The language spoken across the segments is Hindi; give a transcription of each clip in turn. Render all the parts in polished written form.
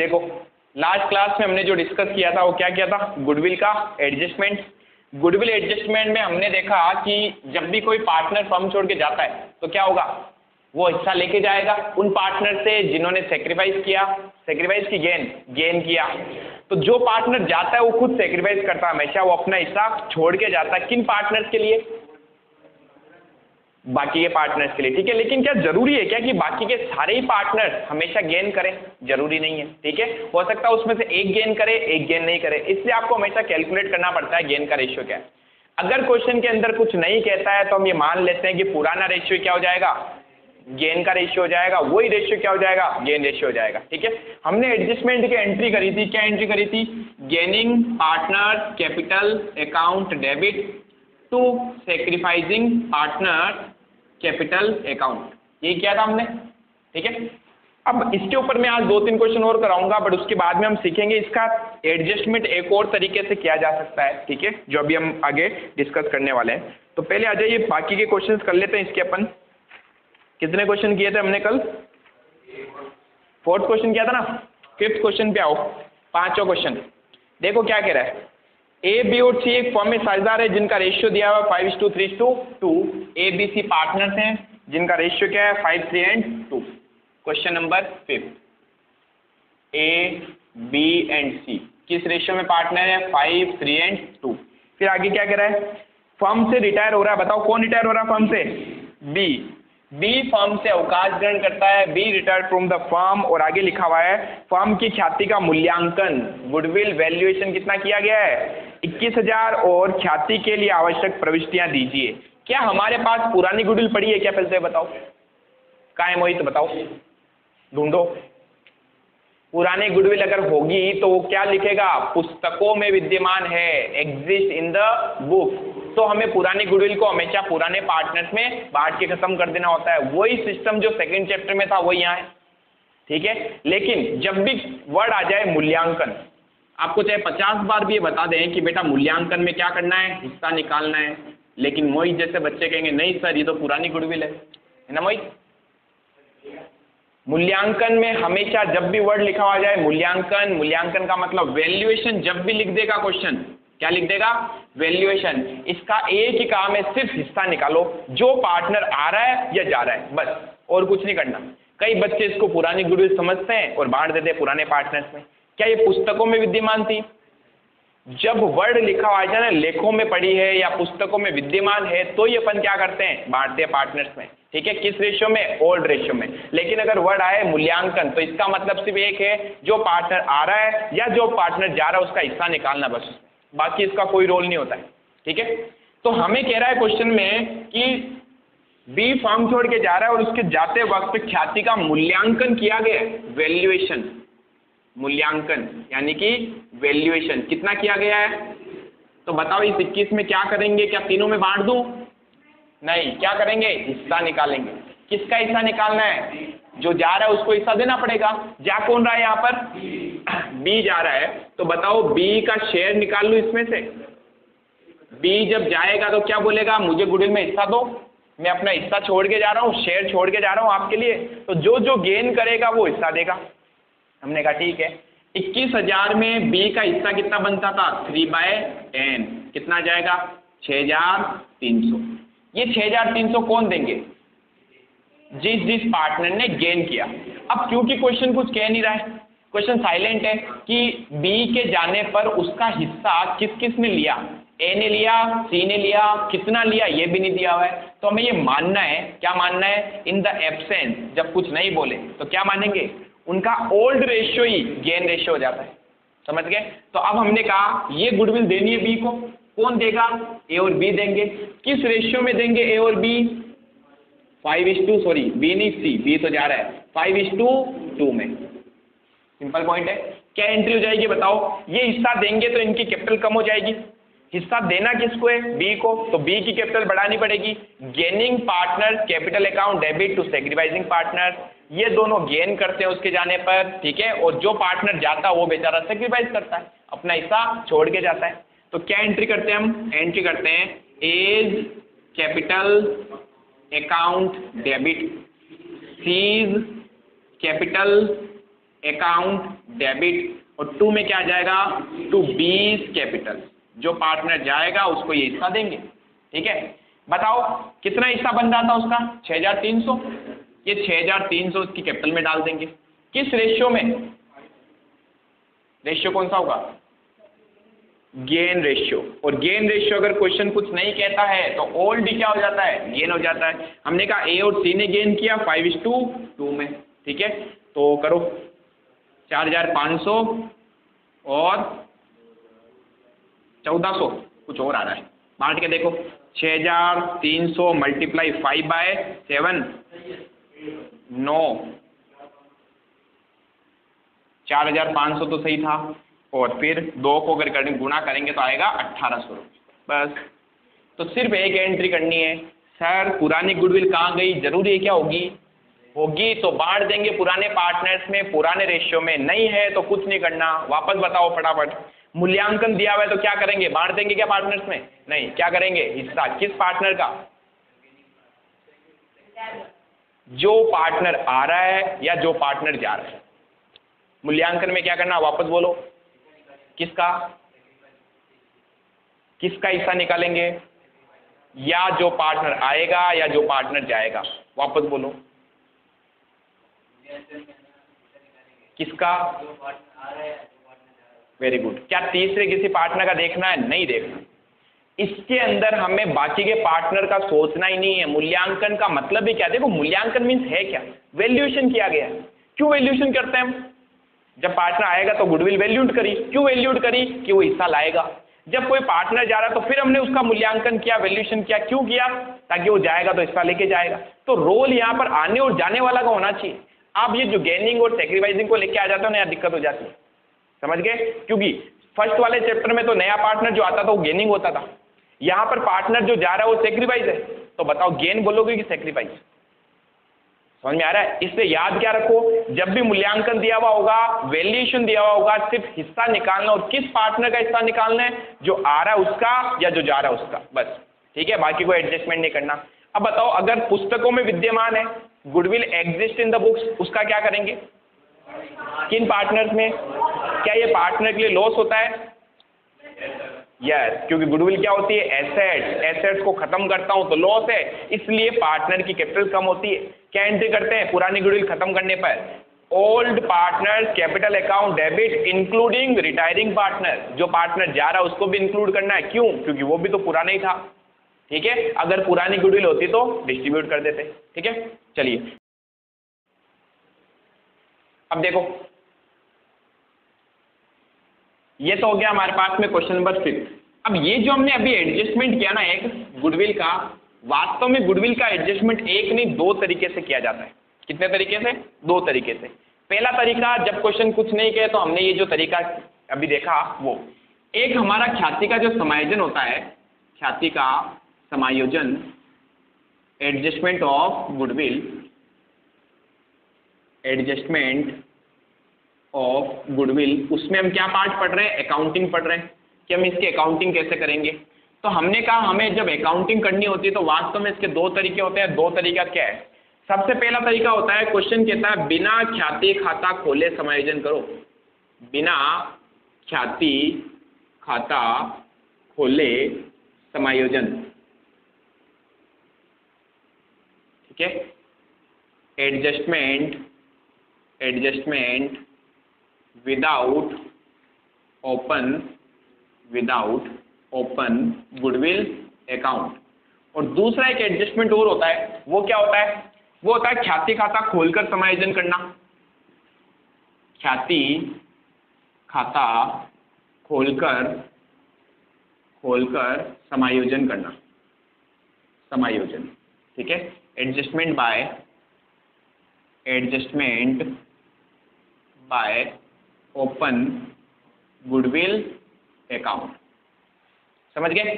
देखो लास्ट क्लास में हमने जो डिस्कस किया था वो क्या किया था, गुडविल का एडजस्टमेंट। गुडविल एडजस्टमेंट में हमने देखा कि जब भी कोई पार्टनर फर्म छोड़ के जाता है तो क्या होगा, वो हिस्सा लेके जाएगा उन पार्टनर से जिन्होंने सेक्रीफाइस किया, सेक्रीफाइस की गेन किया। तो जो पार्टनर जाता है वो खुद सेक्रीफाइस करता है हमेशा, वो अपना हिस्सा छोड़ के जाता है। किन पार्टनर्स के लिए, बाकी के पार्टनर्स के लिए, ठीक है। लेकिन क्या जरूरी है क्या कि बाकी के सारे ही पार्टनर्स हमेशा गेन करें, जरूरी नहीं है, ठीक है। हो सकता है उसमें से एक गेन करे एक गेन नहीं करे, इसलिए आपको हमेशा कैलकुलेट करना पड़ता है गेन का रेशियो क्या है। अगर क्वेश्चन के अंदर कुछ नहीं कहता है तो हम ये मान लेते हैं कि पुराना रेशियो क्या हो जाएगा, गेन का रेशियो हो जाएगा, वही रेशियो क्या हो जाएगा, गेन रेशियो हो जाएगा, ठीक है। हमने एडजस्टमेंट की एंट्री करी थी, क्या एंट्री करी थी, gaining partner capital account debit to sacrificing partner capital account, ये किया था हमने, ठीक है। अब इसके ऊपर मैं आज 2-3 क्वेश्चन और कराऊंगा, बट उसके बाद में हम सीखेंगे इसका एडजस्टमेंट एक और तरीके से किया जा सकता है, ठीक है, जो अभी हम आगे डिस्कस करने वाले हैं। तो पहले आ जाइए बाकी के क्वेश्चंस कर लेते हैं इसके। अपन कितने क्वेश्चन किए थे हमने कल, 4th क्वेश्चन किया था ना। 5th क्वेश्चन पे आओ, 5वां क्वेश्चन देखो क्या कह रहा है। ए बी और सी एक फर्म में साझेदार है जिनका रेशियो दिया हुआ 5:3:2। ए बी सी पार्टनर्स हैं जिनका रेशियो क्या है 5, 3 and 2। Question number 5, A B and C किस रेशियो में पार्टनर है, 5, 3 एंड 2। फिर आगे क्या कह रहा है, फर्म से रिटायर हो रहा है, बताओ कौन रिटायर हो रहा है फर्म से, बी। बी फर्म से अवकाश ग्रहण करता है, be retire from the firm. और आगे लिखा हुआ है फर्म की ख्याति का मूल्यांकन, गुडविल वैल्यूएशन कितना किया गया है, 21,000 और ख्याति के लिए आवश्यक प्रविष्टियां दीजिए। क्या हमारे पास पुरानी गुडविल पड़ी है क्या, फिर से बताओ, कहाँ है मोहित, बताओ ढूंढो। पुरानी गुडविल अगर होगी तो वो क्या लिखेगा, पुस्तकों में विद्यमान है, एग्जिस्ट इन द बुक। तो हमें पुरानी गुडविल को हमेशा पुराने पार्टनर्स में बांट के खत्म कर देना होता है। वही सिस्टम जो 2nd चैप्टर में था वही यहाँ है, ठीक है। लेकिन जब भी वर्ड आ जाए मूल्यांकन, आपको चाहे 50 बार भी ये बता दें कि बेटा मूल्यांकन में क्या करना है, हिस्सा निकालना है, लेकिन मोहित जैसे बच्चे कहेंगे नहीं सर ये तो पुरानी गुडविल है ना मोहित। मूल्यांकन में हमेशा जब भी वर्ड लिखा हुआ जाए मूल्यांकन, मूल्यांकन का मतलब वैल्यूएशन, जब भी लिख देगा क्वेश्चन क्या लिख देगा, वैल्यूएशन। इसका एक ही काम है, सिर्फ हिस्सा निकालो, जो पार्टनर आ रहा है या जा रहा है, बस और कुछ नहीं करना। कई बच्चे इसको पुरानी गुडविल समझते हैं और बांट देते हैं पुराने पार्टनर्स में। क्या ये पुस्तकों में विद्यमान थी, जब वर्ड लिखा हुआ है ना लेखों में पड़ी है या पुस्तकों में विद्यमान है तो ये अपन क्या करते हैं, बांटते हैं पार्टनर्स में, ठीक है। किस रेशियो में, ओल्ड रेशियो में। लेकिन अगर वर्ड आए मूल्यांकन तो इसका मतलब सिर्फ एक है, जो पार्टनर आ रहा है या जो पार्टनर जा रहा है उसका हिस्सा निकालना, बस, बाकी इसका कोई रोल नहीं होता है, ठीक है। तो हमें कह रहा है क्वेश्चन में कि बी फर्म छोड़ के जा रहा है और उसके जाते वक्त ख्याति का मूल्यांकन किया गया, वैल्यूएशन, मूल्यांकन यानी कि वैल्यूएशन कितना किया गया है। तो बताओ इस 21 में क्या करेंगे, क्या तीनों में बांट दूं, नहीं, क्या करेंगे, हिस्सा निकालेंगे। किसका हिस्सा निकालना है, जो जा रहा है उसको हिस्सा देना पड़ेगा। जा कौन रहा है यहाँ पर, बी जा रहा है, तो बताओ बी का शेयर निकाल लूं इसमें से। बी जब जाएगा तो क्या बोलेगा, मुझे गुडविल में हिस्सा दो, मैं अपना हिस्सा छोड़ के जा रहा हूँ, शेयर छोड़ के जा रहा हूँ आपके लिए। तो जो जो गेन करेगा वो हिस्सा देगा। हमने कहा ठीक है। 21,000 में बी का हिस्सा कितना बनता था, 3/10, कितना जाएगा, 6,300। ये 6,300 कौन देंगे, जिस पार्टनर ने गेन किया। अब क्योंकि क्वेश्चन कुछ कह नहीं रहा है, क्वेश्चन साइलेंट है कि बी के जाने पर उसका हिस्सा किस किस ने लिया, ए ने लिया, सी ने लिया, कितना लिया ये भी नहीं दिया हुआ है। तो हमें ये मानना है, क्या मानना है, इन द एब्सेंस, जब कुछ नहीं बोले तो क्या मानेंगे, उनका ओल्ड रेशियो ही गेन रेशियो हो जाता है, समझ गए। तो अब हमने कहा ये गुडविल देनी है बी को, कौन देगा, ए और बी देंगे। किस रेशियो में देंगे ए और बी, 5:2, सॉरी बी नहीं सी, बी तो जा रहा है 5:2 में। सिंपल पॉइंट है। क्या एंट्री हो जाएगी बताओ, ये हिस्सा देंगे तो इनकी कैपिटल कम हो जाएगी। हिस्सा देना किसको है, बी को, तो बी की कैपिटल बढ़ानी पड़ेगी। Gaining partner capital account debit to sacrificing partner, ये दोनों गेन करते हैं उसके जाने पर, ठीक है। और जो पार्टनर जाता है वो बेचारा सेक्रीफाइस करता है, अपना हिस्सा छोड़ के जाता है। तो क्या एंट्री करते हैं हम, एंट्री करते हैं A's capital account debit, C's capital account debit, और 2 में क्या आ जाएगा, टू बीस कैपिटल। जो पार्टनर जाएगा उसको ये हिस्सा देंगे। ठीक है, बताओ कितना हिस्सा बन जाता है उसका, 6300। ये 6300 उसकी कैपिटल में डाल देंगे। किस रेशियो में, रेशियो कौन सा होगा, गेन रेशियो। और गेन रेशियो अगर क्वेश्चन कुछ नहीं कहता है तो ओल्ड क्या हो जाता है, गेन हो जाता है। हमने कहा ए और सी ने गेन किया 5:2 में। ठीक है, तो करो 4500 और 1400, कुछ और आ रहा है, बांट के देखो। 6300 मल्टीप्लाई 5/7, 9, 4500 तो सही था, और फिर 2 को अगर करेंगे गुणा करेंगे तो आएगा 1800 बस। तो सिर्फ एक एंट्री करनी है। सर पुरानी गुडविल कहाँ गई, जरूरी है क्या होगी, होगी तो बांट देंगे पुराने पार्टनर्स में, पुराने रेशियो में। नहीं है तो कुछ नहीं करना, वापस बताओ फटाफट। मूल्यांकन दिया हुआ है तो क्या करेंगे, बांट देंगे क्या पार्टनर्स में, नहीं, क्या करेंगे, हिस्सा किस पार्टनर का, जो पार्टनर आ रहा है या जो पार्टनर जा रहा है। मूल्यांकन में क्या करना, वापस बोलो, किसका, किसका हिस्सा निकालेंगे, या जो पार्टनर आएगा या जो पार्टनर जाएगा, वापस बोलो, किसका, वेरी गुड। क्या तीसरे किसी पार्टनर का देखना है, नहीं देखना। इसके अंदर हमें बाकी के पार्टनर का सोचना ही नहीं है। मूल्यांकन का मतलब ही क्या, देखो मूल्यांकन मीन्स है क्या, वैल्यूएशन किया गया। क्यों वैल्यूएशन करते हैं हम, जब पार्टनर आएगा तो गुडविल वैल्यूड करी, क्यों वैल्यूड करी, कि वो हिस्सा लाएगा। जब कोई पार्टनर जा रहा तो फिर हमने उसका मूल्यांकन किया, वैल्यूएशन किया, क्यों किया, ताकि वो जाएगा तो हिस्सा लेके जाएगा। तो रोल यहाँ पर आने और जाने वाला का होना चाहिए। आप ये जो गेनिंग और सेक्रीफाइसिंग को लेके आ जाते हो ना, यहाँ दिक्कत हो जाती है, समझ गए। क्योंकि फर्स्ट वाले चैप्टर में तो नया पार्टनर जो आता था वो गेनिंग होता था, यहाँ पर पार्टनर जो जा रहा है वो सेक्रीफाइस है। तो बताओ गेन बोलोगे कि सेक्रीफाइस, समझ में आ रहा है। इसलिए याद क्या रखो, जब भी मूल्यांकन दिया हुआ होगा, वैल्यूएशन दिया हुआ होगा, सिर्फ हिस्सा निकालना, और किस पार्टनर का हिस्सा निकालना है, जो आ रहा है उसका या जो जा रहा है उसका, बस। ठीक है, बाकी कोई एडजस्टमेंट नहीं करना। अब बताओ अगर पुस्तकों में विद्यमान है, goodwill exist in the books, उसका क्या करेंगे, किन पार्टनर्स में, क्या ये पार्टनर के लिए लॉस होता है, यस, क्योंकि गुडविल क्या होती है, एसेट्स, एसेट्स को खत्म करता हूं तो लॉस है, इसलिए पार्टनर की कैपिटल कम होती है। क्या एंट्री करते हैं पुरानी गुडविल खत्म करने पर, old partners capital account debit including retiring partner. जो पार्टनर जा रहा है उसको भी इंक्लूड करना है, क्यों, क्योंकि वो भी तो पुराना ही था। ठीक है, अगर पुरानी गुडविल होती तो डिस्ट्रीब्यूट कर देते। ठीक है, चलिए अब देखो, ये तो हो गया हमारे पास में क्वेश्चन नंबर 6। अब ये जो हमने अभी एडजस्टमेंट किया ना एक गुडविल का, वास्तव में गुडविल का एडजस्टमेंट एक नहीं 2 तरीके से किया जाता है। कितने तरीके से, 2 तरीके से। पहला तरीका, जब क्वेश्चन कुछ नहीं कहे तो हमने ये जो तरीका अभी देखा, वो एक हमारा ख्याति का जो समायोजन होता है, ख्याति का समायोजन, adjustment of goodwill, adjustment of goodwill, उसमें हम क्या पार्ट पढ़ रहे हैं, अकाउंटिंग पढ़ रहे हैं कि हम इसकी अकाउंटिंग कैसे करेंगे। तो हमने कहा हमें जब अकाउंटिंग करनी होती है तो वास्तव में इसके 2 तरीके होते हैं। 2 तरीका क्या है, सबसे पहला तरीका होता है, क्वेश्चन कहता है बिना ख्याति खाता खोले समायोजन करो, बिना ख्याति खाता खोले समायोजन। ठीक है, adjustment without open goodwill account. और दूसरा एक एडजस्टमेंट और होता है, वो क्या होता है, वो होता है ख्याति खाता खोलकर समायोजन करना। ख्याति खाता खोलकर समायोजन करना, समायोजन। ठीक है, adjustment bye open goodwill account, समझ गए।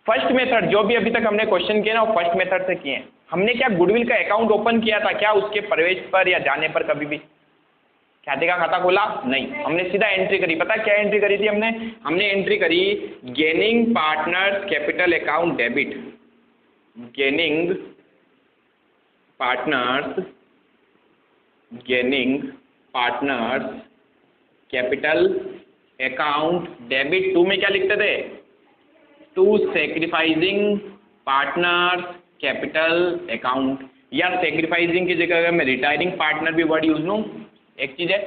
फर्स्ट मेथड जो भी अभी तक हमने क्वेश्चन किए ना, वो फर्स्ट मेथड से किए हैं। हमने क्या गुडविल का अकाउंट ओपन किया था क्या, उसके प्रवेश पर या जाने पर कभी भी ख्याति का खाता खोला नहीं, हमने सीधा एंट्री करी। पता क्या एंट्री करी थी हमने एंट्री करी gaining partners capital account debit, gaining partners partners capital account debit. To में क्या लिखते थे? To sacrificing partners capital account, या सैक्रिफाइसिंग की जगह अगर मैं रिटायरिंग पार्टनर भी वर्ड यूज लूँ, एक चीज है।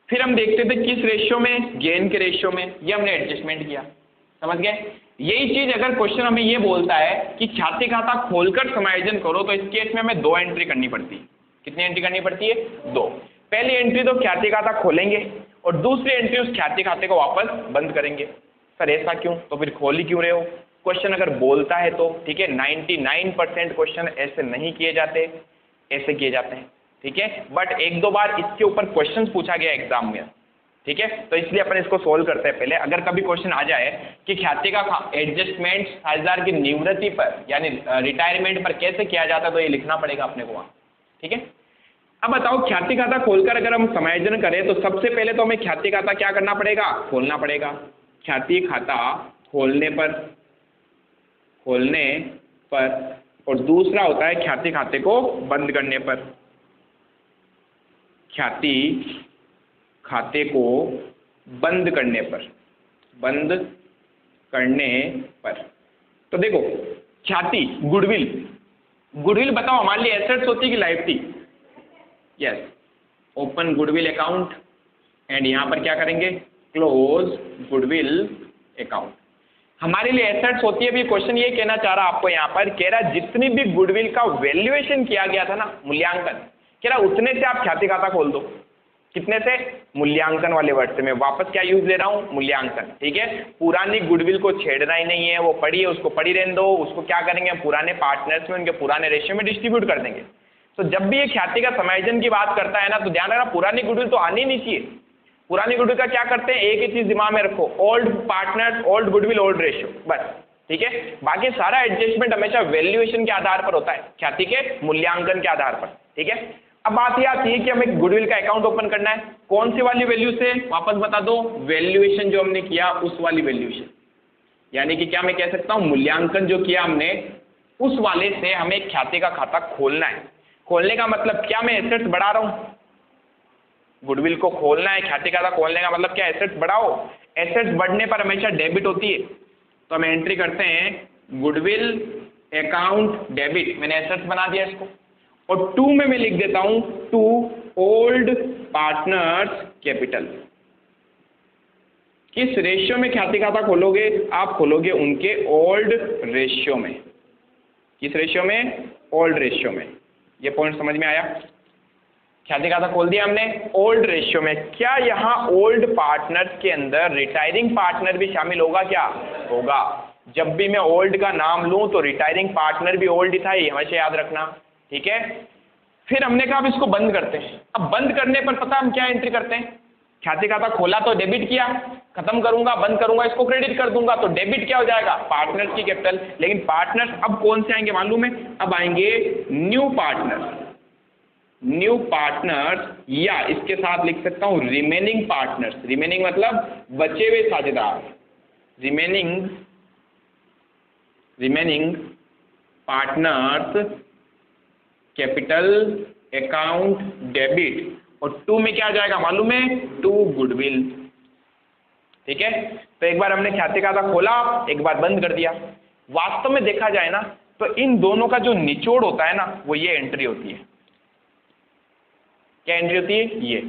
फिर हम देखते थे किस रेशियो में? गेन के रेशियो में। ये हमने एडजस्टमेंट किया, समझ गए? यही चीज अगर क्वेश्चन हमें ये बोलता है कि ख्याति खाता खोलकर समायोजन करो, तो इस केस में हमें 2 एंट्री करनी पड़ती है। कितनी एंट्री करनी पड़ती है? 2। पहली एंट्री तो ख्याति खाता खोलेंगे और दूसरी एंट्री उस ख्याति खाते को वापस बंद करेंगे। सर ऐसा क्यों? तो फिर खोल ही क्यों रहे हो? क्वेश्चन अगर बोलता है तो, ठीक है। 99% क्वेश्चन ऐसे नहीं किए जाते, ऐसे किए जाते हैं, ठीक है। बट 1-2 बार इसके ऊपर क्वेश्चन पूछा गया एग्जाम में, ठीक है, तो इसलिए अपन इसको सोल्व करते हैं पहले। अगर कभी क्वेश्चन आ जाए कि ख्याति का एडजस्टमेंट साझेदार की निवृत्ति पर यानी रिटायरमेंट पर कैसे किया जाता है, तो ये लिखना पड़ेगा अपने को वहाँ, ठीक है। अब बताओ, ख्याति खाता खोलकर अगर हम समायोजन करें तो सबसे पहले तो हमें ख्याति खाता क्या करना पड़ेगा? खोलना पड़ेगा। ख्याति खाता खोलने पर और दूसरा होता है ख्याति खाते को बंद करने पर। ख्याति खाते को बंद करने पर, तो देखो ख्याति गुडविल बताओ हमारे लिए एसेट्स होती कि liability? Yes, open goodwill account and यहां पर क्या करेंगे? Close goodwill account. हमारे लिए एसेट्स होती है। भी क्वेश्चन ये कहना चाह रहा आपको, यहाँ पर कह रहा जितनी भी गुडविल का वैल्यूएशन किया गया था ना, मूल्यांकन, कह रहा उतने से आप ख्याति खाता खोल दो। कितने से? मूल्यांकन वाले वर्ड से। मैं वापस क्या यूज ले रहा हूँ? मूल्यांकन, ठीक है। पुरानी गुडविल को छेड़ना ही नहीं है, वो पड़ी है, उसको पड़ी रहने दो। उसको क्या करेंगे? हम पुराने पार्टनर्स में, उनके पुराने रेशियो में डिस्ट्रीब्यूट कर देंगे। तो जब भी ये ख्याति का समायोजन की बात करता है ना, तो ध्यान रखना पुरानी गुडविल तो आनी नहीं चाहिए। पुरानी गुडविल का क्या करते हैं? एक ही चीज दिमाग में रखो, old partners, old goodwill, old ratio, बस, ठीक है। बाकी सारा एडजस्टमेंट हमेशा वैल्यूएशन के आधार पर होता है, ख्याति के मूल्यांकन के आधार पर, ठीक है। अब बात यह आती है कि हमें गुडविल का अकाउंट ओपन करना है, कौन सी वाली वैल्यू से? वापस बता दो, वैल्यूएशन जो हमने किया उस वाली वैल्यूएशन, यानी कि क्या मैं कह सकता हूं, मूल्यांकन जो किया हमने उस वाले से हमें ख्याति का खाता खोलना है। खोलने का मतलब क्या? मैं एसेट्स बढ़ा रहा हूं। गुडविल को खोलना है, ख्याति खाता खोलने का मतलब क्या? एसेट्स बढ़ाओ। एसेट्स बढ़ने पर हमेशा डेबिट होती है, तो हम एंट्री करते हैं गुडविल अकाउंट डेबिट। मैंने एसेट्स बना दिया इसको, और 2 में मैं लिख देता हूं टू ओल्ड पार्टनर्स कैपिटल। किस रेशियो में ख्याति खाता खोलोगे? आप खोलोगे उनके ओल्ड रेशियो में। किस रेशियो में? ओल्ड रेशियो में। ये पॉइंट समझ में आया? ख्याति खाता खोल दिया हमने ओल्ड रेशियो में। क्या यहाँ ओल्ड पार्टनर्स के अंदर रिटायरिंग पार्टनर भी शामिल होगा? क्या होगा? जब भी मैं ओल्ड का नाम लूं तो रिटायरिंग पार्टनर भी ओल्ड ही था, ये हमेशा याद रखना, ठीक है। फिर हमने कहा अब इसको बंद करते हैं। अब बंद करने पर पता हम क्या एंट्री करते हैं? ख्याति खाता खोला तो डेबिट किया, खत्म करूंगा, बंद करूंगा, इसको क्रेडिट कर दूंगा, तो डेबिट क्या हो जाएगा? पार्टनर्स की कैपिटल। लेकिन पार्टनर्स अब कौन से आएंगे मालूम है? अब आएंगे न्यू पार्टनर्स, या इसके साथ लिख सकता हूं रिमेनिंग पार्टनर्स। रिमेनिंग मतलब बचे हुए साझेदार, remaining partners capital account debit, और 2 में क्या आ जाएगा मालूम है? टू गुडविल, ठीक है। तो एक बार हमने ख्याति खाता खोला, एक बार बंद कर दिया। वास्तव में देखा जाए ना तो इन दोनों का जो निचोड़ होता है ना, वो ये एंट्री होती है। क्या एंट्री होती है? ये,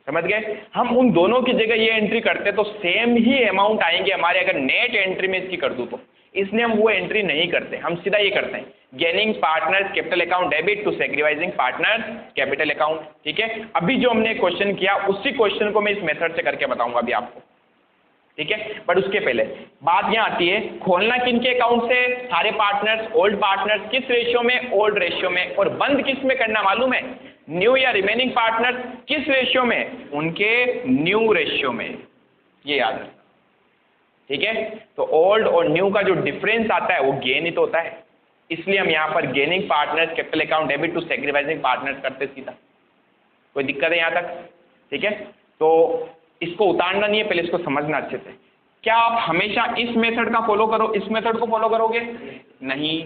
समझ गए। हम उन दोनों की जगह ये एंट्री करते तो सेम ही अमाउंट आएंगे हमारे, अगर नेट एंट्री में इसकी कर दूं तो। इसलिए हम वो एंट्री नहीं करते, हम सीधा ये करते हैं gaining partners capital account debit to sacrificing partners capital account, ठीक है। अभी जो हमने क्वेश्चन किया उसी क्वेश्चन को मैं इस मेथड से करके बताऊंगा अभी आपको, ठीक है। बट उसके पहले बात यहां आती है, खोलना किनके अकाउंट से? सारे पार्टनर्स, ओल्ड पार्टनर्स। किस रेशियो में? ओल्ड रेशियो में। और बंद किस में करना मालूम है? न्यू या रिमेनिंग पार्टनर्स। किस रेशियो में? उनके न्यू रेशियो में, ये याद रखना, ठीक है। तो ओल्ड और न्यू का जो डिफरेंस आता है वो गेन ही तो होता है, इसलिए हम यहाँ पर gaining partners capital account debit to sacrificing partners करते सीधा। कोई दिक्कत है यहाँ तक? ठीक है। तो इसको उतारना नहीं है, पहले इसको समझना अच्छे से। क्या आप हमेशा इस मेथड का फॉलो करो, इस मेथड को फॉलो करोगे? नहीं।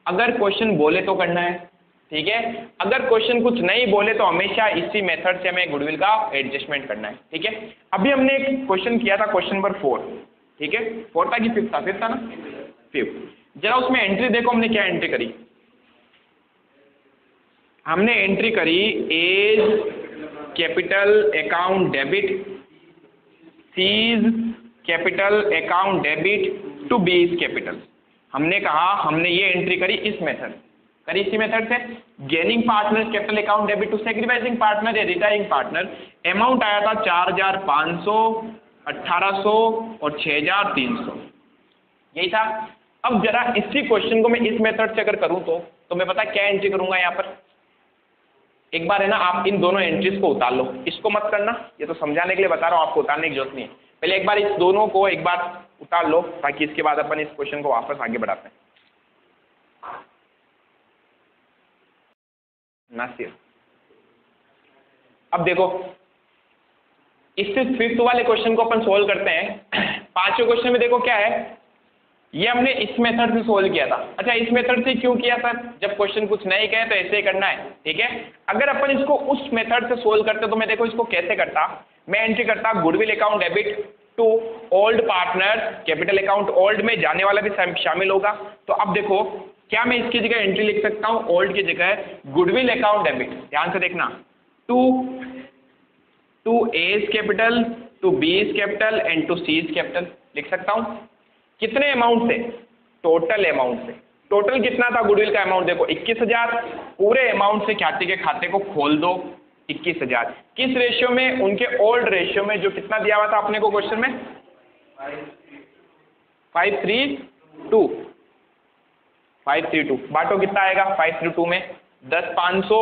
अगर क्वेश्चन बोले तो करना है, ठीक है। अगर क्वेश्चन कुछ नहीं बोले तो हमेशा इसी मेथड से हमें गुडविल का एडजस्टमेंट करना है, ठीक है। अभी हमने एक क्वेश्चन किया था, क्वेश्चन नंबर 4, ठीक है। 4 था कि 5 था? 5 था ना, 5। जरा उसमें एंट्री देखो, हमने क्या एंट्री करी। हमने एंट्री करी A's capital account debit, C's capital account debit to B's capital. हमने कहा हमने ये एंट्री करी इस मेथड करी, इसी मेथड से। Gaining partner capital account debit to sacrificing partner या रिटायरिंग पार्टनर। अमाउंट आया था 4,500, 1,800 और 6,300, यही था। अब जरा इसी क्वेश्चन को मैं इस मेथड से अगर करूं तो मैं पता क्या एंट्री करूंगा यहाँ पर। एक बार है ना, आप इन दोनों एंट्रीज को उतार लो, इसको मत करना, ये तो समझाने के लिए बता रहा हूँ, आपको उतारने की जरूरत नहीं है। पहले एक बार इस दोनों को एक बार उतार लो, ताकि इसके बाद अपन इस क्वेश्चन को वापस आगे बढ़ाते हैं। नासिर, अब देखो इससे 5th वाले क्वेश्चन को अपन सोल्व करते हैं। 5वें क्वेश्चन में देखो क्या है, ये हमने इस मेथड से सोल्व किया था। अच्छा, इस मेथड से क्यों किया सर? जब क्वेश्चन कुछ नहीं कहे तो ऐसे ही करना है, ठीक है। अगर अपन इसको उस मेथड से सोल्व करते तो मैं देखो इसको कैसे करता। मैं एंट्री करता goodwill account debit to old partner capital account. Old में जाने वाला भी शामिल होगा। तो अब देखो क्या मैं इसकी जगह एंट्री लिख सकता हूँ, ओल्ड की जगह गुडविल अकाउंट डेबिट, ध्यान से देखना, to A's capital to B's capital and to C's capital लिख सकता हूँ। कितने अमाउंट से? टोटल अमाउंट से। टोटल कितना था गुडविल का अमाउंट? देखो 21,000। पूरे अमाउंट से ख्याति के खाते को खोल दो 21,000। किस रेशियो में? उनके ओल्ड रेशियो में, जो कितना दिया हुआ था अपने को क्वेश्चन में, 532। 532 बांटो, कितना आएगा 532 में? 10,500।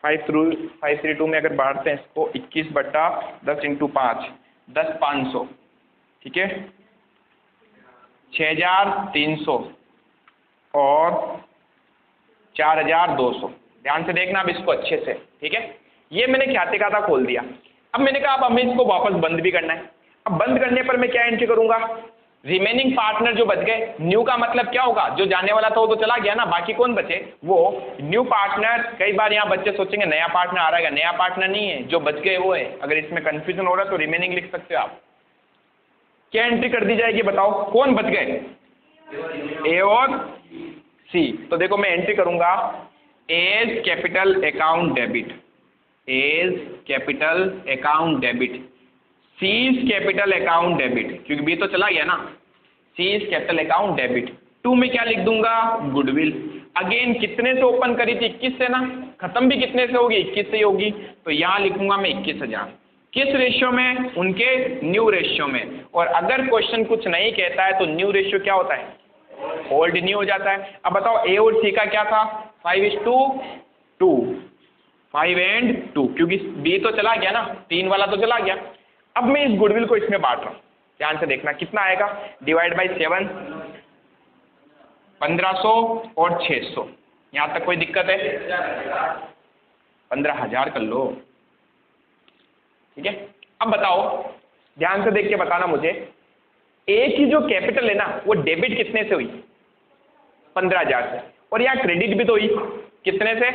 532 में अगर बांटते हैं इसको 21/10 × 5, 10,500, ठीक है। 6,300 और 4,200। ध्यान से देखना अब इसको अच्छे से, ठीक है। ये मैंने ख्याति खाता खोल दिया। अब मैंने कहा अब हमें इसको वापस बंद भी करना है। अब बंद करने पर मैं क्या एंट्री करूंगा? रिमेनिंग पार्टनर जो बच गए, न्यू का मतलब क्या होगा? जो जाने वाला था वो तो चला गया ना, बाकी कौन बचे? वो न्यू पार्टनर। कई बार यहाँ बच्चे सोचेंगे नया पार्टनर आ रहा है, नया पार्टनर नहीं है, जो बच गए वो है। अगर इसमें कंफ्यूजन हो रहा है तो रिमेनिंग लिख सकते हो आप। क्या एंट्री कर दी जाएगी बताओ, कौन बच गए? ए और सी। तो देखो मैं एंट्री करूंगा A's capital account debit, A's capital account debit, C's capital account debit, क्योंकि बी तो चला गया ना, सीज कैपिटल अकाउंट डेबिट। 2 में क्या लिख दूंगा? गुडविल। अगेन कितने से ओपन करी थी? 21 से ना, खत्म भी कितने से होगी? 21 से ही होगी। तो यहाँ लिखूंगा मैं 21,000। किस रेशियो में? उनके न्यू रेशियो में। और अगर क्वेश्चन कुछ नहीं कहता है तो न्यू रेशियो क्या होता है? ओल्ड न्यू हो जाता है। अब बताओ ए और सी का क्या था? 5:2, 5 and 2, क्योंकि बी तो चला गया ना, 3 वाला तो चला गया। अब मैं इस गुडविल को इसमें बांट रहा हूं, ध्यान से देखना कितना आएगा। डिवाइड बाई 7, 1500 और 600। यहां तक कोई दिक्कत है? 15,000 कर लो, ठीक है। अब बताओ, ध्यान से देख के बताना मुझे, ए की जो कैपिटल है ना वो डेबिट कितने से हुई? 15,000 से। और यहाँ क्रेडिट भी तो हुई, कितने से?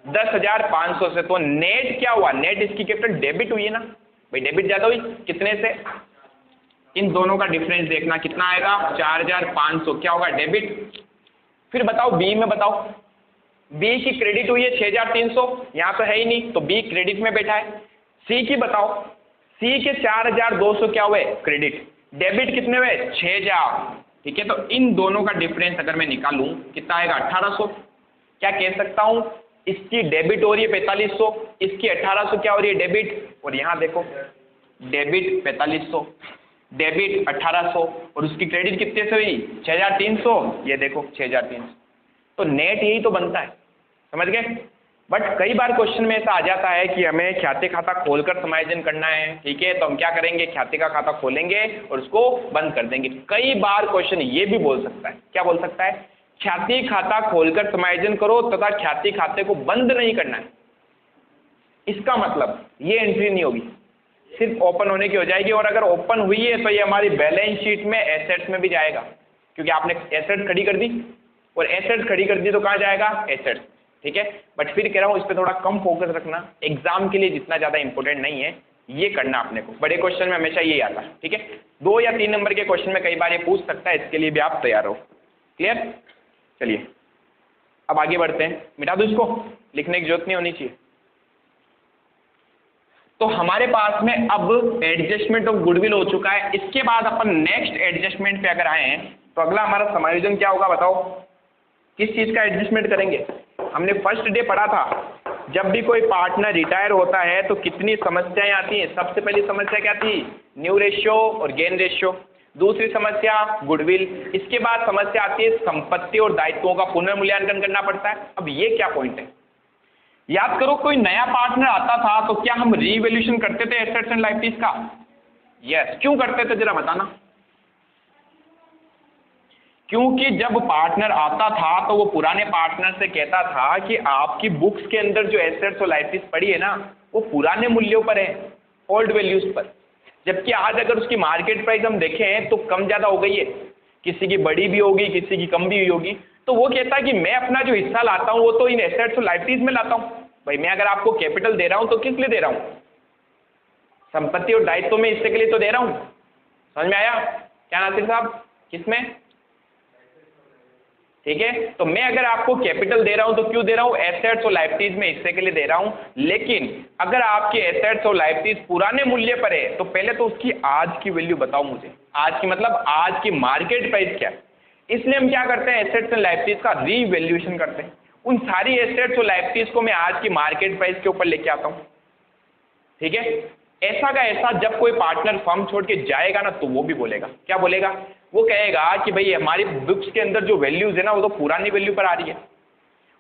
10,500 से। तो नेट क्या हुआ? नेट इसकी कैपिटल डेबिट हुई है ना भाई, डेबिट ज्यादा हुई। कितने से? इन दोनों का डिफरेंस देखना कितना आएगा? 4,500। क्या होगा? डेबिट। फिर बताओ बी में, बताओ बी की क्रेडिट हुई है 6,300, यहाँ तो है ही नहीं, तो बी क्रेडिट में बैठा है। सी की बताओ, सी के 4,200 क्या हुए? क्रेडिट। डेबिट कितने हुए? 6,000, ठीक है। तो इन दोनों का डिफरेंस अगर मैं निकालूं कितना आएगा? 1,800। क्या कह सकता हूं? इसकी डेबिट हो रही है 4,500, इसकी 1,800 क्या हो रही है? डेबिट। और यहां देखो डेबिट 4,500, डेबिट 1,800, और उसकी क्रेडिट कितने से हुई? 6,300। ये देखो 6,300। तो नेट यही तो बनता है, समझ गए। बट कई बार क्वेश्चन में ऐसा आ जाता है कि हमें ख्याति खाता खोलकर समायोजन करना है, ठीक है। तो हम क्या करेंगे? ख्याति का खाता खोलेंगे और उसको बंद कर देंगे। कई बार क्वेश्चन ये भी बोल सकता है, क्या बोल सकता है? ख्याति खाता खोलकर समायोजन करो तथा ख्याति खाते को बंद नहीं करना है। इसका मतलब ये एंट्री नहीं होगी, सिर्फ ओपन होने की हो जाएगी। और अगर ओपन हुई है तो ये हमारी बैलेंस शीट में एसेट्स में भी जाएगा, क्योंकि आपने एसेट खड़ी कर दी, और एसेट्स खड़ी कर दी तो कहाँ जाएगा, एसेट्स, ठीक है। बट फिर कह रहा हूँ इस पर थोड़ा कम फोकस रखना, एग्जाम के लिए जितना ज़्यादा इंपॉर्टेंट नहीं है, ये करना अपने को, बड़े क्वेश्चन में हमेशा यही आता है, ठीक है। 2 या 3 नंबर के क्वेश्चन में कई बार ये पूछ सकता है, इसके लिए भी आप तैयार हो। क्लियर, चलिए अब आगे बढ़ते हैं। मिटा दो इसको, लिखने की जरूरत नहीं होनी चाहिए। तो हमारे पास में अब एडजस्टमेंट ऑफ गुडविल हो चुका है। इसके बाद अपन नेक्स्ट एडजस्टमेंट पे अगर आए हैं तो अगला हमारा समायोजन क्या होगा बताओ, किस चीज का एडजस्टमेंट करेंगे। हमने फर्स्ट डे पढ़ा था, जब भी कोई पार्टनर रिटायर होता है तो कितनी समस्याएं आती हैं। सबसे पहली समस्या क्या थी, न्यू रेशियो और गेन रेशियो। दूसरी समस्या गुडविल। इसके बाद समस्या आती है संपत्ति और दायित्वों का पुनर्मूल्यांकन करना पड़ता है। अब ये क्या पॉइंट है, याद करो, कोई नया पार्टनर आता था तो क्या हम रीवैल्यूएशन करते थे एसेट्स एंड लायबिलिटीज का? यस। क्यों करते थे जरा बताना। क्योंकि जब पार्टनर आता था तो वो पुराने पार्टनर से कहता था कि आपकी बुक्स के अंदर जो एसेट्स और लायबिलिटीज पड़ी है ना, वो पुराने मूल्यों पर है, ओल्ड वैल्यूज पर। जबकि आज अगर उसकी मार्केट प्राइस हम देखें तो कम ज्यादा हो गई है, किसी की बड़ी भी होगी, किसी की कम भी हुई होगी। तो वो कहता है कि मैं अपना जो हिस्सा लाता हूं वो तो इन एसेट्स और लायबिलिटीज में लाता हूं। भाई मैं अगर आपको कैपिटल दे रहा हूं तो किस लिए दे रहा हूं, संपत्ति और दायित्व में हिस्से के लिए तो दे रहा हूं। समझ में आया क्या नासिर साहब, किसमें, ठीक है। तो मैं अगर आपको कैपिटल दे रहा हूं तो क्यों दे रहा हूं, एसेट्स और लायबिलिटीज में हिस्से के लिए दे रहा हूं। लेकिन अगर आपके एसेट्स और लायबिलिटीज पुराने मूल्य पर है तो पहले तो उसकी आज की वैल्यू बताओ मुझे, आज की मतलब आज की मार्केट प्राइस क्या है। इसलिए हम क्या करते हैं, एसेट्स एंड लायबिलिटीज का रीवैल्यूएशन करते हैं। उन सारी एसेट्स और लायबिलिटीज को मैं आज की मार्केट प्राइस के ऊपर लेके आता हूं, ठीक है। ऐसा का ऐसा जब कोई पार्टनर फर्म छोड़ के जाएगा ना तो वो भी बोलेगा, क्या बोलेगा, वो कहेगा कि भाई हमारी बुक्स के अंदर जो वैल्यूज है ना वो तो पुरानी वैल्यू पर आ रही है।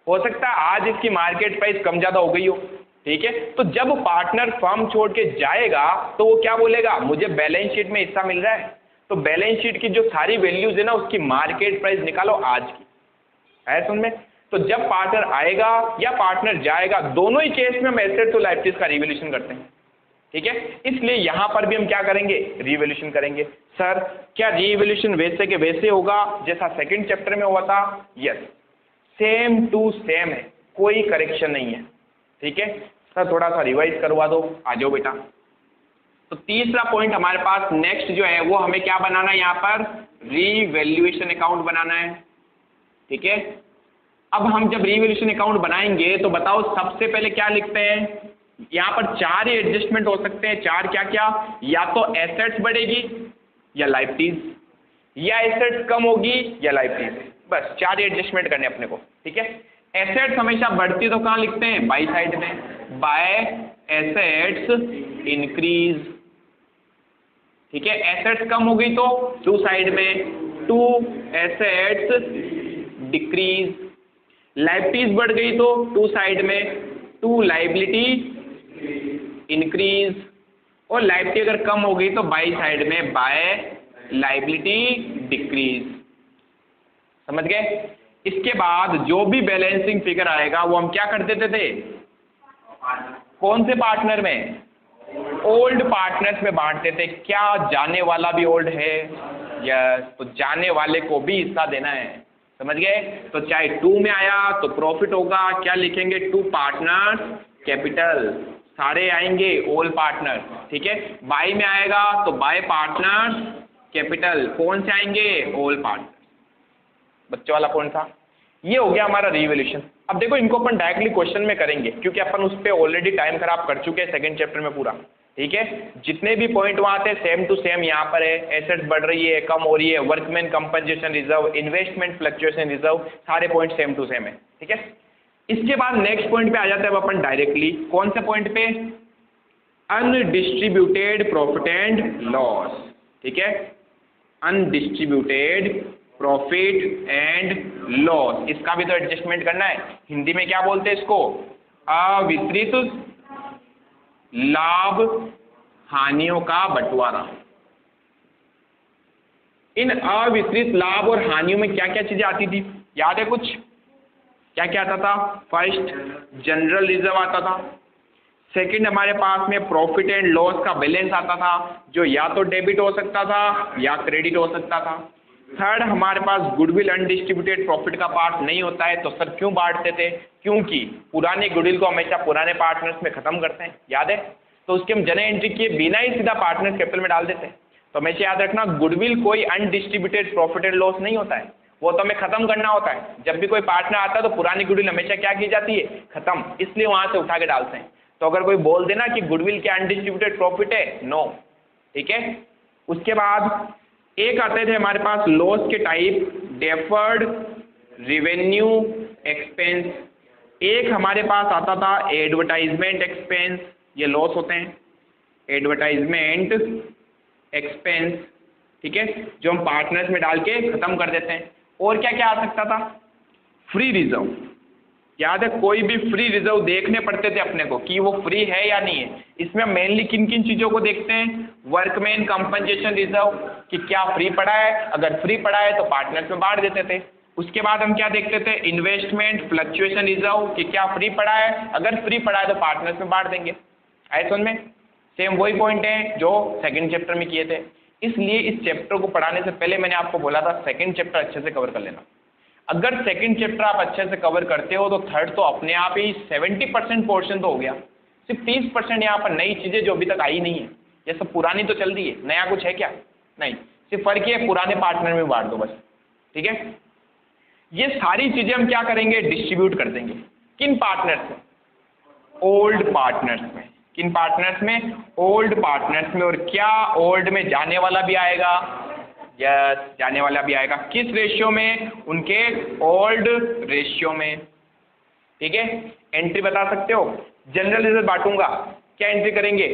हो सकता है आज इसकी मार्केट प्राइस कम ज्यादा हो गई हो, ठीक है। तो जब पार्टनर फर्म छोड़ के जाएगा तो वो क्या बोलेगा, मुझे बैलेंस शीट में हिस्सा मिल रहा है, तो बैलेंस शीट की जो सारी वैल्यूज है ना उसकी मार्केट प्राइस निकालो आज की, है सुन में। तो जब पार्टनर आएगा या पार्टनर जाएगा, दोनों ही केस में हम एसेट्स और लायबिलिटीज का रिवैल्यूएशन करते हैं, ठीक है। इसलिए यहां पर भी हम क्या करेंगे, रिवैल्यूएशन करेंगे। सर क्या रिवैल्यूएशन वैसे के वैसे होगा जैसा सेकंड चैप्टर में हुआ था? यस, सेम टू सेम है, कोई करेक्शन नहीं है, ठीक है। सर थोड़ा सा रिवाइज करवा दो, आ जाओ बेटा। तो तीसरा पॉइंट हमारे पास नेक्स्ट जो है वो हमें क्या बनाना है, यहाँ पर रिवैल्यूएशन अकाउंट बनाना है, ठीक है। अब हम जब रिवैल्यूएशन अकाउंट बनाएंगे तो बताओ सबसे पहले क्या लिखते हैं, यहाँ पर 4 ही एडजस्टमेंट हो सकते हैं। 4 क्या क्या, या तो एसेट्स बढ़ेगी या लायबिलिटीज, या एसेट्स कम होगी या लायबिलिटीज, बस 4 ही एडजस्टमेंट करने अपने को, ठीक है। एसेट्स हमेशा बढ़ती तो कहाँ लिखते हैं, बाई साइड में, बाय एसेट्स इंक्रीज, ठीक है। एसेट्स कम हो गई तो टू साइड में, टू एसेट्स डिक्रीज। लायबिलिटीज बढ़ गई तो टू साइड में, टू लायबिलिटी इंक्रीज। और लायबिलिटी अगर कम हो गई तो बाई साइड में, बाय लायबिलिटी डिक्रीज। समझ गए। इसके बाद जो भी बैलेंसिंग फिगर आएगा वो हम क्या कर देते थे, कौन से पार्टनर में, ओल्ड पार्टनर्स में बांटते थे। क्या जाने वाला भी ओल्ड है, यस, तो जाने वाले को भी हिस्सा देना है, समझ गए। तो चाहे 2 में आया तो प्रॉफिट होगा, क्या लिखेंगे, 2 पार्टनर्स कैपिटल, सारे आएंगे ओल्ड पार्टनर, ठीक है। बाय में आएगा तो बाय पार्टनर्स कैपिटल, कौन से आएंगे, ओल्ड पार्टनर। बच्चों वाला पॉइंट था। ये हो गया हमारा रिवैल्यूएशन। अब देखो इनको अपन डायरेक्टली क्वेश्चन में करेंगे क्योंकि अपन उस पर ऑलरेडी टाइम खराब कर चुके हैं सेकंड चैप्टर में पूरा, ठीक है। जितने भी पॉइंट वहां थे सेम टू सेम यहाँ पर है। एसेट्स बढ़ रही है, कम हो रही है, workman compensation reserve, investment fluctuation reserve, सारे पॉइंट सेम टू सेम है, ठीक है। इसके बाद नेक्स्ट पॉइंट पे आ जाते हैं अपन डायरेक्टली, कौन से पॉइंट पे, अनडिस्ट्रीब्यूटेड प्रॉफिट एंड लॉस, ठीक है। अनडिस्ट्रीब्यूटेड प्रॉफिट एंड लॉस, इसका भी तो एडजस्टमेंट करना है। हिंदी में क्या बोलते हैं इसको, अवितरित लाभ हानियों का बंटवारा। इन अवितरित लाभ और हानियों में क्या क्या चीजें आती थी, याद है कुछ, क्या क्या आता था। फर्स्ट जनरल रिजर्व आता था। सेकंड हमारे पास में प्रॉफिट एंड लॉस का बैलेंस आता था जो या तो डेबिट हो सकता था या क्रेडिट हो सकता था। थर्ड, हमारे पास गुडविल अनडिस्ट्रीब्यूटेड प्रॉफिट का पार्ट नहीं होता है। तो सर क्यों बांटते थे? क्योंकि पुराने गुडविल को हमेशा पुराने पार्टनर्स में खत्म करते हैं, याद है? तो उसके हम जनरल एंट्री किए बिना ही सीधा पार्टनर कैपिटल में डाल देते हैं। तो हमेशा याद रखना, गुडविल कोई अनडिस्ट्रीब्यूटेड प्रॉफिट एंड लॉस नहीं होता है, वो तो हमें खत्म करना होता है। जब भी कोई पार्टनर आता है तो पुरानी गुडविल हमेशा क्या की जाती है? खत्म, इसलिए वहां से उठा के डालते हैं। तो अगर कोई बोल देना कि गुडविल क्या अनडिस्ट्रीब्यूटेड प्रॉफिट है, नो, ठीक है। उसके बाद एक आते थे हमारे पास लॉस के टाइप, डेफर्ड रेवेन्यू एक्सपेंस। एक हमारे पास आता था एडवर्टाइजमेंट एक्सपेंस, ये लॉस होते हैं, एडवर्टाइजमेंट एक्सपेंस, ठीक है, जो हम पार्टनर्स में डाल के खत्म कर देते हैं। और क्या क्या आ सकता था? फ्री रिजर्व, याद है? कोई भी फ्री रिजर्व देखने पड़ते थे अपने को कि वो फ्री है या नहीं है। इसमें मेनली किन किन चीज़ों को देखते हैं? वर्कमैन कंपनसेशन रिजर्व, कि क्या फ्री पड़ा है, अगर फ्री पड़ा है तो पार्टनर्स में बांट देते थे। उसके बाद हम क्या देखते थे? इन्वेस्टमेंट फ्लक्चुएशन रिजर्व, कि क्या फ्री पड़ा है, अगर फ्री पड़ा है तो पार्टनर्स में बांट देंगे। आए समझ में? सेम वही पॉइंट है जो सेकंड चैप्टर में किए थे। इसलिए इस चैप्टर को पढ़ाने से पहले मैंने आपको बोला था सेकंड चैप्टर अच्छे से कवर कर लेना। अगर सेकंड चैप्टर आप अच्छे से कवर करते हो तो थर्ड तो अपने आप ही 70% पोर्शन तो हो गया। सिर्फ 30% यहाँ पर नई चीज़ें जो अभी तक आई नहीं है, ये सब पुरानी तो चल रही है, नया कुछ है क्या? नहीं, सिर्फ फर्क ये पुराने पार्टनर में बांट दो बस, ठीक है। ये सारी चीज़ें हम क्या करेंगे? डिस्ट्रीब्यूट कर देंगे। किन पार्टनर्स में? ओल्ड पार्टनर्स में। किन पार्टनर्स में? ओल्ड पार्टनर्स में। और क्या ओल्ड में जाने वाला भी आएगा? यस, जाने वाला भी आएगा। किस रेशियो में? उनके ओल्ड रेशियो में, ठीक है। एंट्री बता सकते हो? जनरल रिजर्व बांटूंगा, क्या एंट्री करेंगे?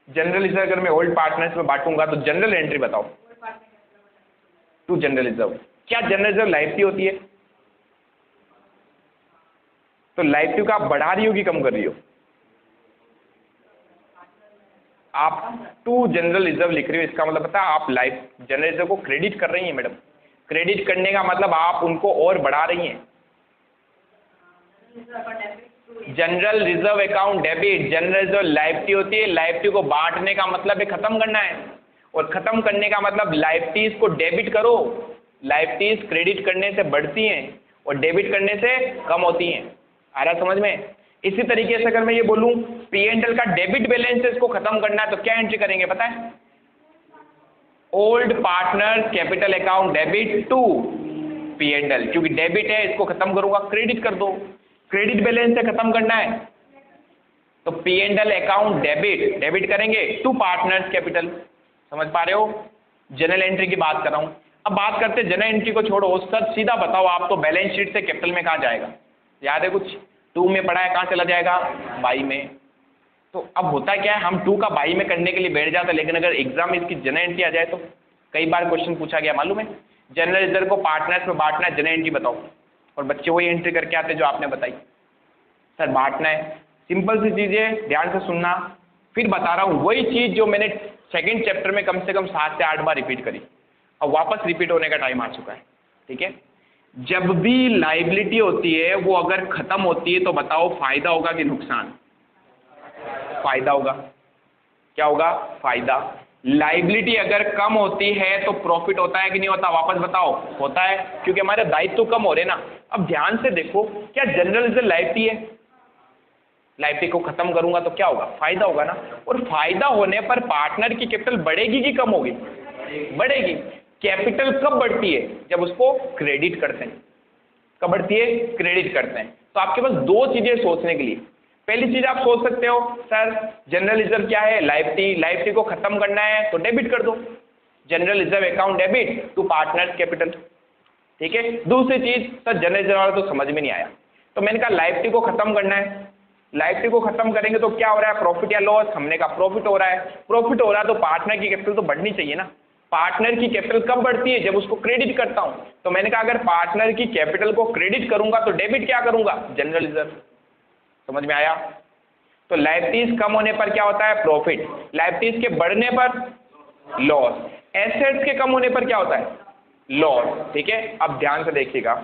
जनरल रिजर्व अगर मैं ओल्ड पार्टनर्स में बांटूंगा तो जनरल एंट्री बताओ। To general reserve. क्या जनरल रिजर्व लाइफ होती है? तो लाइफ का आप बढ़ा रही हो कि कम कर रही हो? आप टू जनरल रिजर्व लिख रही हो, इसका मतलब पता है आप लाइफ जनरल रिजर्व को क्रेडिट कर रही हैं मैडम। क्रेडिट करने का मतलब आप उनको और बढ़ा रही हैं। General reserve account debit, general reserve liability होती है। लाइबिलिटी को बांटने का मतलब है खत्म करना है, और खत्म करने का मतलब लाइबिलिटीज को डेबिट करो। लाइबिलिटीज क्रेडिट करने से बढ़ती हैं और डेबिट करने से कम होती हैं। आ रहा समझ में? इसी तरीके से अगर मैं ये बोलूं P&L का डेबिट बैलेंसेस को खत्म करना है तो क्या एंट्री करेंगे पता है? Old partner capital account debit to P&L, क्योंकि डेबिट है इसको खत्म करूंगा, क्रेडिट कर दो। क्रेडिट बैलेंस से खत्म करना है तो P&L अकाउंट डेबिट, डेबिट करेंगे टू पार्टनर्स कैपिटल। समझ पा रहे हो? जनरल एंट्री की बात कर रहा हूं। अब बात करते जनरल एंट्री को छोड़ो, सर सीधा बताओ आप तो बैलेंस शीट से कैपिटल में कहाँ जाएगा? याद है कुछ? 2 में पढ़ा है, कहाँ चला जाएगा? बाई में। तो अब होता क्या है, हम 2 का बाई में करने के लिए बैठ जाते हैं, लेकिन अगर एग्जाम में इसकी जनरल एंट्री आ जाए तो कई बार क्वेश्चन पूछा गया मालूम है, जनरल रिजर्व को पार्टनर्स में बांटना है, जनरल एंट्री बताओ, और बच्चे वही एंट्री करके आते जो आपने बताई। सर बांटना है, सिंपल सी चीज़ है, ध्यान से सुनना। फिर बता रहा हूँ वही चीज़ जो मैंने सेकेंड चैप्टर में कम से कम 7 से 8 बार रिपीट करी, अब वापस रिपीट होने का टाइम आ चुका है, ठीक है। जब भी लाइबिलिटी होती है वो अगर खत्म होती है तो बताओ फायदा होगा कि नुकसान? फायदा होगा। क्या होगा? फायदा। लाइबिलिटी अगर कम होती है तो प्रॉफिट होता है कि नहीं होता? वापस बताओ। होता है, क्योंकि हमारे दायित्व तो कम हो रहे ना। अब ध्यान से देखो, क्या जनरल रिजर्व लाइबिलिटी है? लाइबिलिटी को खत्म करूंगा तो क्या होगा? फायदा होगा ना। और फायदा होने पर पार्टनर की कैपिटल बढ़ेगी कि कम होगी? बढ़ेगी। कैपिटल कब बढ़ती है? जब उसको क्रेडिट करते हैं। कब बढ़ती है? क्रेडिट करते हैं। तो आपके पास 2 चीजें सोचने के लिए। पहली चीज आप सोच सकते हो, सर जनरल रिजर्व क्या है? लाइबिलिटी। लाइबिलिटी को खत्म करना है तो डेबिट कर दो, general reserve account debit to partners capital, ठीक है। दूसरी चीज, सर जनरल रिजर्व वाला तो समझ में नहीं आया, तो मैंने कहा लाइबिलिटी को खत्म करना है। लाइबिलिटी को खत्म करेंगे तो क्या हो रहा है? प्रॉफिट या लॉस? हमने कहा प्रॉफिट हो रहा है। प्रॉफिट हो रहा है तो पार्टनर की कैपिटल तो बढ़नी चाहिए ना। पार्टनर की कैपिटल कब बढ़ती है? जब उसको क्रेडिट करता हूं। तो मैंने कहा अगर पार्टनर की कैपिटल को क्रेडिट करूंगा तो डेबिट क्या करूंगा? General reserve. समझ में आया? तो लायबिलिटीज कम होने पर क्या होता है? प्रॉफिट। लायबिलिटीज के बढ़ने पर लॉस। एसेट्स के कम होने पर क्या होता है? लॉस, ठीक है। अब ध्यान से देखिएगा,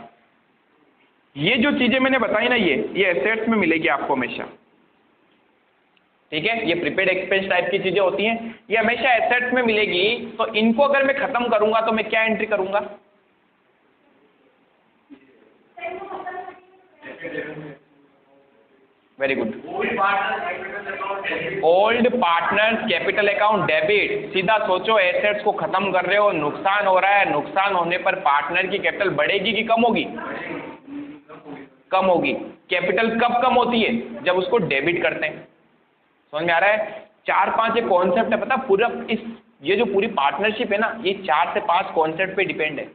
ये जो चीजें मैंने बताई ना, ये एसेट्स में मिलेगी आपको हमेशा। ठीक है, ये प्रीपेड एक्सपेंस टाइप की चीजें होती हैं, ये हमेशा एसेट्स में मिलेगी। तो इनको अगर मैं खत्म करूंगा तो मैं क्या एंट्री करूंगा? Very good, old partners capital account debit. सीधा सोचो, एसेट्स को खत्म कर रहे हो, नुकसान हो रहा है, नुकसान होने पर पार्टनर की कैपिटल बढ़ेगी कि कम होगी? कम होगी। कैपिटल कब कम होती है? जब उसको डेबिट करते हैं। समझ में आ रहा है? 4-5 कॉन्सेप्ट है, पता पूरा ये जो पूरी पार्टनरशिप है ना, ये 4 से 5 कॉन्सेप्ट पे डिपेंड है।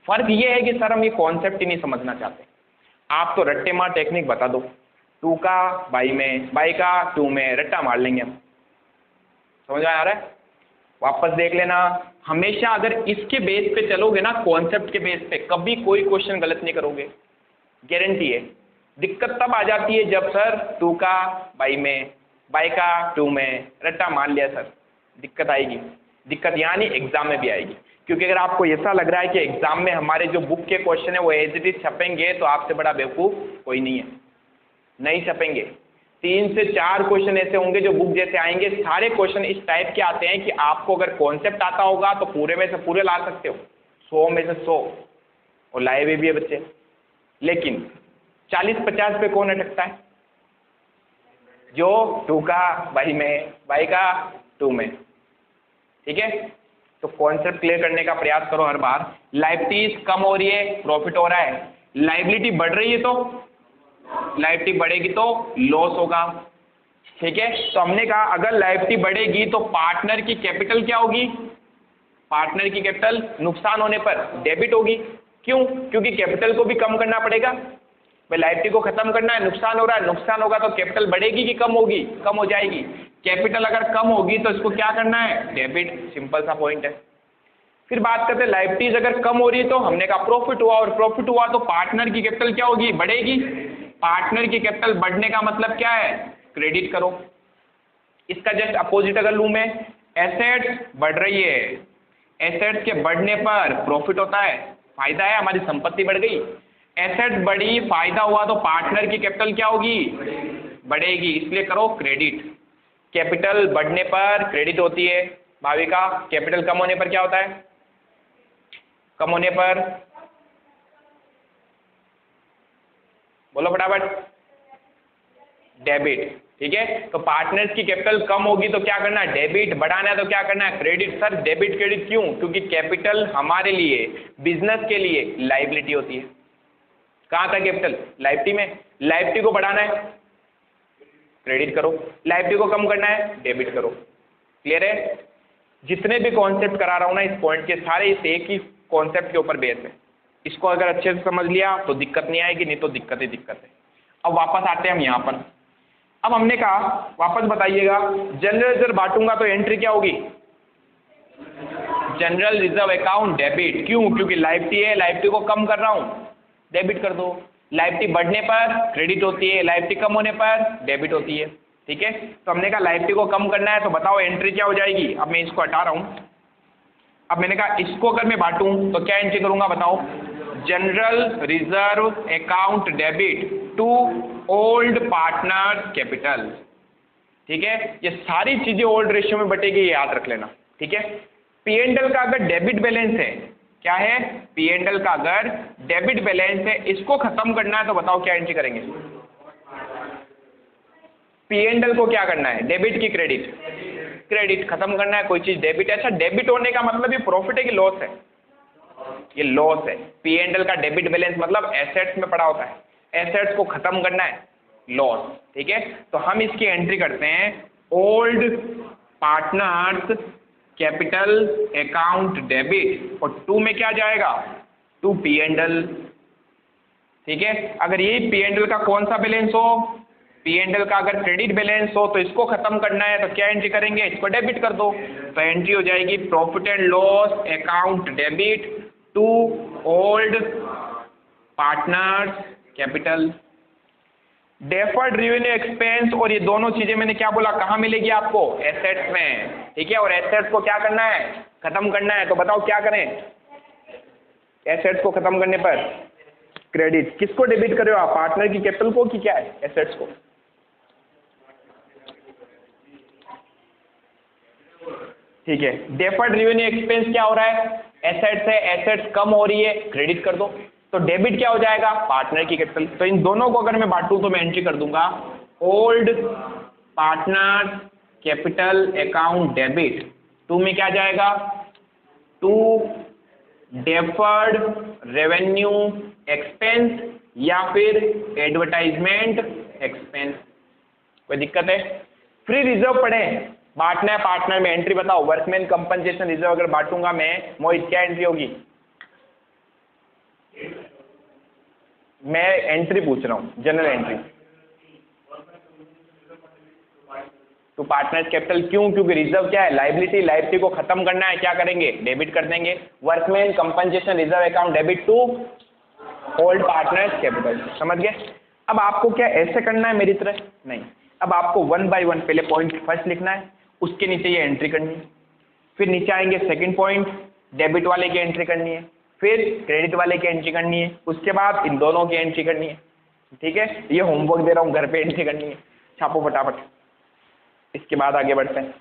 फर्क ये है कि सर हम ये कॉन्सेप्ट ही नहीं समझना चाहते, आप तो रट्टे मार टेक्निक बता दो, 2 का बाई में, बाई का 2 में, रट्टा मार लेंगे हम। समझ में आ रहा है? वापस देख लेना, हमेशा अगर इसके बेस पे चलोगे ना, कॉन्सेप्ट के बेस पे, कभी कोई क्वेश्चन गलत नहीं करोगे, गारंटी है। दिक्कत तब आ जाती है जब सर 2 का बाई में, बाई का 2 में, रट्टा मार लिया सर, दिक्कत आएगी। दिक्कत यहाँ नहीं, एग्जाम में भी आएगी। क्योंकि अगर आपको ऐसा लग रहा है कि एग्जाम में हमारे जो बुक के क्वेश्चन है वो एज इट इज छपेंगे, तो आपसे बड़ा बेवकूफ़ कोई नहीं है, नहीं छपेंगे। 3 से 4 क्वेश्चन ऐसे होंगे जो बुक जैसे आएंगे। सारे क्वेश्चन इस टाइप के आते हैं कि आपको अगर कॉन्सेप्ट आता होगा तो पूरे में से पूरे ला सकते हो, 100 में से 100, और लाए हुए भी है बच्चे। लेकिन 40-50 पे कौन अटकता है? जो 2 का बाई में, बाई का 2 में। ठीक है, तो कॉन्सेप्ट क्लियर करने का प्रयास करो हर बार। लायबिलिटीज कम हो रही है, प्रॉफिट हो रहा है। लायबिलिटी बढ़ रही है तो लायबिलिटी बढ़ेगी तो लॉस होगा। ठीक है, तो हमने कहा अगर लायबिलिटी बढ़ेगी तो पार्टनर की कैपिटल क्या होगी? पार्टनर की कैपिटल नुकसान होने पर डेबिट होगी। क्यों? क्योंकि कैपिटल को भी कम करना पड़ेगा। भाई लायबिलिटी को खत्म करना है, नुकसान हो रहा है, नुकसान होगा तो कैपिटल बढ़ेगी कि कम होगी? कम हो जाएगी। कैपिटल अगर कम होगी तो इसको क्या करना है? डेबिट। सिंपल सा पॉइंट है। फिर बात करते हैं लायबिलिटीज अगर कम हो रही है तो हमने कहा प्रॉफिट हुआ, और प्रॉफिट हुआ तो पार्टनर की कैपिटल क्या होगी? बढ़ेगी। पार्टनर की कैपिटल बढ़ने का मतलब क्या है? क्रेडिट करो। इसका जस्ट अपोजिट अगर लूं मैं, एसेट्स बढ़ रही है, एसेट्स के बढ़ने पर प्रॉफिट होता है, फायदा है, हमारी संपत्ति बढ़ गई। एसेट्स बढ़ी, फायदा हुआ तो पार्टनर की कैपिटल क्या होगी? बढ़ेगी, इसलिए करो क्रेडिट। कैपिटल बढ़ने पर क्रेडिट होती है भाविका, कैपिटल कम होने पर क्या होता है? कम होने पर बोलो फटाफट, डेबिट। ठीक है, तो पार्टनर्स की कैपिटल कम होगी तो क्या करना है? डेबिट। बढ़ाना है तो क्या करना है? क्रेडिट। सर डेबिट क्रेडिट क्यों? क्योंकि कैपिटल हमारे लिए, बिजनेस के लिए लायबिलिटी होती है। कहाँ था कैपिटल? लायबिलिटी में। लायबिलिटी को बढ़ाना है, क्रेडिट करो। लायबिलिटी को कम करना है, डेबिट करो। क्लियर है? जितने भी कॉन्सेप्ट करा रहा हूँ ना इस पॉइंट के, सारे इस एक ही कॉन्सेप्ट के ऊपर बेस है। इसको अगर अच्छे से समझ लिया तो दिक्कत नहीं आएगी, नहीं तो दिक्कत ही दिक्कत है। अब वापस आते हैं हम यहाँ पर। अब हमने कहा, वापस बताइएगा, जनरल रिजर्व बांटूंगा तो एंट्री क्या होगी? General reserve account debit. क्यों? क्योंकि लायबिलिटी है, लायबिलिटी को कम कर रहा हूँ, डेबिट कर दो। लायबिलिटी बढ़ने पर क्रेडिट होती है, लायबिलिटी कम होने पर डेबिट होती है। ठीक है, तो हमने कहा लायबिलिटी को कम करना है तो बताओ एंट्री क्या हो जाएगी? अब मैं इसको हटा रहा हूँ। अब मैंने कहा इसको अगर मैं बांटूं तो क्या एंट्री करूंगा बताओ? General reserve account debit to old partner capital. ठीक है, ये सारी चीजें ओल्ड रेशियो में बटेगी, ये याद रख लेना। ठीक है, P&L का अगर डेबिट बैलेंस है, क्या है? P&L का अगर डेबिट बैलेंस है, इसको खत्म करना है तो बताओ क्या एंट्री करेंगे? P&L को क्या करना है? डेबिट की क्रेडिट? क्रेडिट। खत्म करना है कोई चीज डेबिट। अच्छा, डेबिट होने का मतलब ये प्रॉफिट है कि लॉस है? ये लॉस है। P&L का डेबिट बैलेंस मतलब एसेट्स में पड़ा होता है, एसेट्स को खत्म करना है, लॉस। ठीक है, तो हम इसकी एंट्री करते हैं old partners capital account debit, और 2 में क्या जाएगा? To P&L। ठीक है, अगर ये P&L का कौन सा बैलेंस हो? P&L का अगर क्रेडिट बैलेंस हो तो इसको खत्म करना है तो क्या एंट्री करेंगे? इसको डेबिट कर दो, तो एंट्री हो जाएगी profit and loss account debit to old partners capital. Deferred revenue expense, और ये दोनों चीजें मैंने क्या बोला, कहाँ मिलेगी आपको? एसेट्स में। ठीक है, और एसेट्स को क्या करना है? खत्म करना है, तो बताओ क्या करें? एसेट्स को खत्म करने पर क्रेडिट। किसको डेबिट कर रहे हो आप? पार्टनर की कैपिटल को कि क्या है? एसेट्स को। ठीक है। डेफर्ड रेवेन्यू एक्सपेंस क्या हो रहा है, एसेट्स है, एसेट्स कम हो रही है, क्रेडिट कर दो। तो डेबिट क्या हो जाएगा, पार्टनर की कैपिटल। तो इन दोनों को अगर मैं बांटूं तो मैं एंट्री कर दूंगा old partner capital account debit. To में क्या जाएगा, टू डेफर्ड रेवेन्यू एक्सपेंस या फिर एडवर्टाइजमेंट एक्सपेंस। कोई दिक्कत है? फ्री रिजर्व पढ़े, बांटना है पार्टनर में, एंट्री बताओ। वर्कमैन कंपनसेशन रिजर्व अगर बांटूंगा मैं, मोहित क्या एंट्री होगी? मैं एंट्री पूछ रहा हूं, general entry to partners capital. क्यों? क्योंकि रिजर्व क्या है, लाइबिलिटी, लाइबिलिटी को खत्म करना है, क्या करेंगे, डेबिट कर देंगे। Workman compensation reserve account debit to old partners capital. समझ गए? अब आपको क्या ऐसे करना है मेरी तरह? नहीं, अब आपको 1 बाय 1 पहले पॉइंट फर्स्ट लिखना है, उसके नीचे ये एंट्री करनी है, फिर नीचे आएंगे सेकंड पॉइंट, डेबिट वाले की एंट्री करनी है, फिर क्रेडिट वाले की एंट्री करनी है, उसके बाद इन दोनों की एंट्री करनी है। ठीक है, ये होमवर्क दे रहा हूँ, घर पे एंट्री करनी है, छापो फटाफट। इसके बाद आगे बढ़ते हैं।